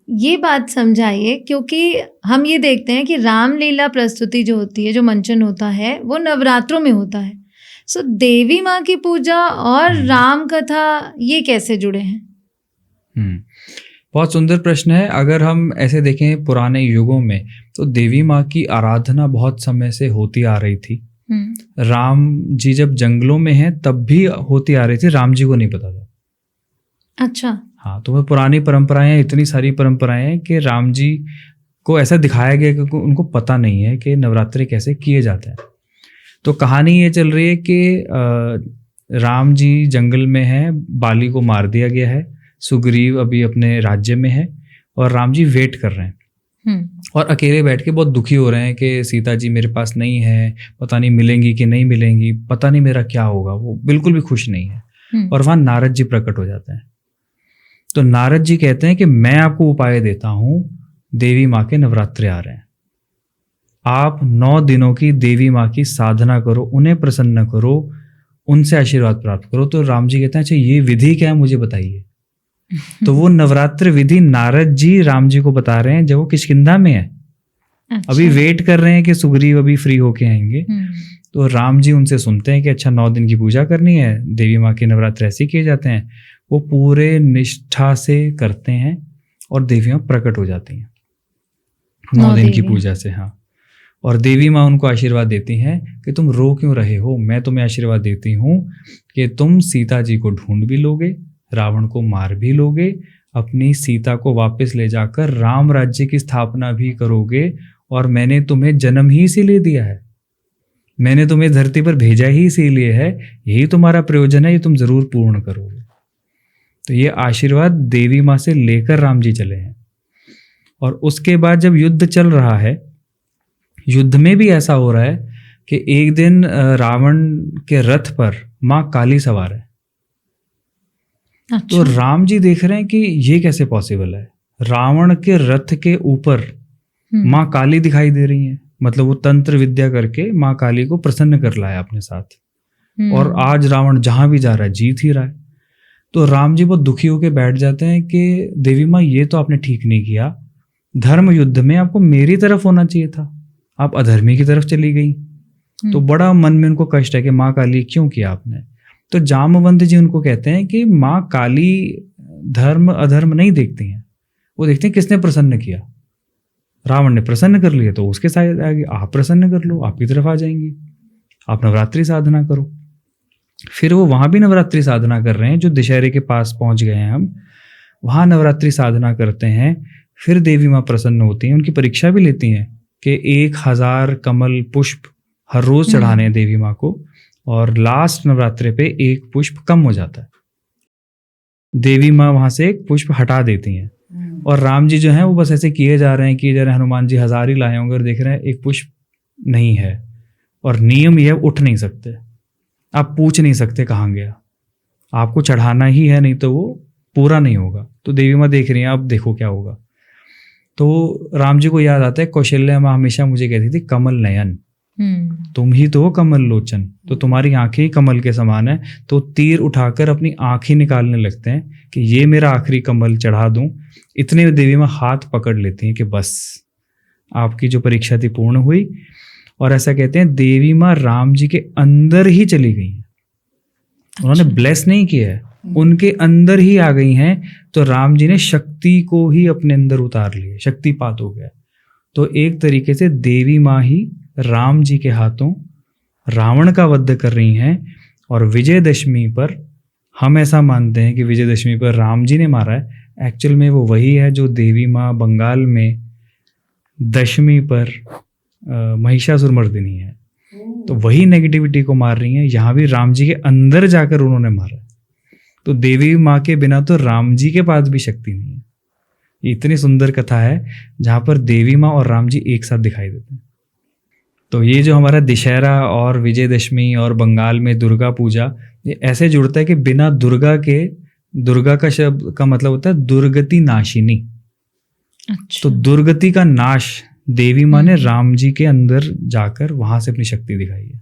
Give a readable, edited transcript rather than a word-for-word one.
ये बात समझाइए, क्योंकि हम ये देखते हैं कि रामलीला प्रस्तुति जो होती है, जो मंचन होता है, वो नवरात्रों में होता है। सो देवी माँ की पूजा और राम कथा ये कैसे जुड़े हैं? बहुत सुंदर प्रश्न है। अगर हम ऐसे देखें पुराने युगों में, तो देवी माँ की आराधना बहुत समय से होती आ रही थी। राम जी जब जंगलों में हैं तब भी होती आ रही थी, राम जी को नहीं पता था। अच्छा। हाँ, तो वह पुरानी परंपराएं हैं, इतनी सारी परंपराएं हैं कि राम जी को ऐसा दिखाया गया कि उनको पता नहीं है कि नवरात्रि कैसे किए जाते हैं। तो कहानी ये चल रही है कि राम जी जंगल में हैं, बाली को मार दिया गया है, सुग्रीव अभी अपने राज्य में है और राम जी वेट कर रहे हैं और अकेले बैठ के बहुत दुखी हो रहे हैं कि सीता जी मेरे पास नहीं है, पता नहीं मिलेंगी कि नहीं मिलेंगी, पता नहीं मेरा क्या होगा। वो बिल्कुल भी खुश नहीं है। और वहाँ नारद जी प्रकट हो जाते हैं। तो नारद जी कहते हैं कि मैं आपको उपाय देता हूँ, देवी माँ के नवरात्रे आ रहे हैं, आप 9 दिनों की देवी माँ की साधना करो, उन्हें प्रसन्न करो, उनसे आशीर्वाद प्राप्त करो। तो राम जी कहते हैं अच्छा ये विधि क्या है, मुझे बताइए। तो वो नवरात्र विधि नारद जी राम जी को बता रहे हैं जब वो किष्किंधा में है। अच्छा। अभी वेट कर रहे हैं कि सुग्रीव अभी फ्री होके आएंगे। तो राम जी उनसे सुनते हैं कि अच्छा 9 दिन की पूजा करनी है, देवी माँ के नवरात्र ऐसे किए जाते हैं। वो पूरे निष्ठा से करते हैं और देवी माँ प्रकट हो जाती हैं 9 दिन की पूजा से। हाँ, और देवी माँ उनको आशीर्वाद देती हैं कि तुम रो क्यों रहे हो, मैं तुम्हें आशीर्वाद देती हूँ कि तुम सीता जी को ढूंढ भी लोगे, रावण को मार भी लोगे, अपनी सीता को वापस ले जाकर राम राज्य की स्थापना भी करोगे, और मैंने तुम्हें जन्म ही इसीलिए दिया है, मैंने तुम्हें धरती पर भेजा ही इसीलिए है, यही तुम्हारा प्रयोजन है, ये तुम जरूर पूर्ण करोगे। तो ये आशीर्वाद देवी माँ से लेकर राम जी चले हैं। और उसके बाद जब युद्ध चल रहा है, युद्ध में भी ऐसा हो रहा है कि एक दिन रावण के रथ पर माँ काली सवार है। अच्छा। तो राम जी देख रहे हैं कि ये कैसे पॉसिबल है, रावण के रथ के ऊपर माँ काली दिखाई दे रही है, मतलब वो तंत्र विद्या करके माँ काली को प्रसन्न कर लाया अपने साथ, और आज रावण जहां भी जा रहा है जीत ही रहा है। तो राम जी बहुत दुखी होकर बैठ जाते हैं कि देवी माँ ये तो आपने ठीक नहीं किया, धर्म युद्ध में आपको मेरी तरफ होना चाहिए था, आप अधर्मी की तरफ चली गई। तो बड़ा मन में उनको कष्ट है कि माँ काली क्यों किया आपने। तो जामवंत जी उनको कहते हैं कि माँ काली धर्म अधर्म नहीं देखती हैं, वो देखते हैं किसने प्रसन्न किया। रावण ने प्रसन्न कर लिया तो उसके साथ आगे आप प्रसन्न कर लो, आपकी तरफ आ जाएंगी, आप नवरात्रि साधना करो। फिर वो वहां भी नवरात्रि साधना कर रहे हैं, जो दशहरे के पास पहुंच गए हैं हम, वहां नवरात्रि साधना करते हैं। फिर देवी माँ प्रसन्न होती हैं, उनकी परीक्षा भी लेती हैं कि 1000 कमल पुष्प हर रोज चढ़ाने हैं देवी माँ को, और लास्ट नवरात्रि पे एक पुष्प कम हो जाता है, देवी माँ वहां से एक पुष्प हटा देती हैं। और राम जी जो हैं वो बस ऐसे किए जा रहे हैं, हनुमान जी 1000 ही लाए होंगे और देख रहे हैं एक पुष्प नहीं है। और नियम ये उठ नहीं सकते, आप पूछ नहीं सकते कहाँ गया, आपको चढ़ाना ही है, नहीं तो वो पूरा नहीं होगा। तो देवी माँ देख रही हैं, अब देखो क्या होगा। तो राम जी को याद आता है कौशल्या माँ हमेशा मुझे कहती थी कमल नयन, तुम ही तो हो कमल लोचन, तो तुम्हारी आंखें ही कमल के समान है। तो तीर उठाकर अपनी आंखें निकालने लगते हैं कि ये मेरा आखिरी कमल चढ़ा दूं। इतने में देवी माँ हाथ पकड़ लेती हैं कि बस आपकी जो परीक्षा थी पूर्ण हुई। और ऐसा कहते हैं देवी माँ राम जी के अंदर ही चली गई हैं, उन्होंने ब्लेस नहीं किया है, उनके अंदर ही आ गई हैं। तो राम जी ने शक्ति को ही अपने अंदर उतार लिया, शक्तिपात हो गया। तो एक तरीके से देवी माँ ही राम जी के हाथों रावण का वध कर रही हैं। और विजयदशमी पर हम ऐसा मानते हैं कि विजयदशमी पर राम जी ने मारा है, एक्चुअल में वो वही है जो देवी माँ बंगाल में दशमी पर महिषासुरमर्दिनी है, तो वही नेगेटिविटी को मार रही हैं। यहाँ भी राम जी के अंदर जाकर उन्होंने मारा। तो देवी माँ के बिना तो राम जी के पास भी शक्ति नहीं है। ये इतनी सुंदर कथा है जहाँ पर देवी माँ और राम जी एक साथ दिखाई देते हैं। तो ये जो हमारा दशहरा और विजयदशमी और बंगाल में दुर्गा पूजा, ये ऐसे जुड़ता है कि बिना दुर्गा के, दुर्गा का शब्द का मतलब होता है दुर्गति नाशिनी। अच्छा। तो दुर्गति का नाश देवी माँ ने राम जी के अंदर जाकर वहां से अपनी शक्ति दिखाई है।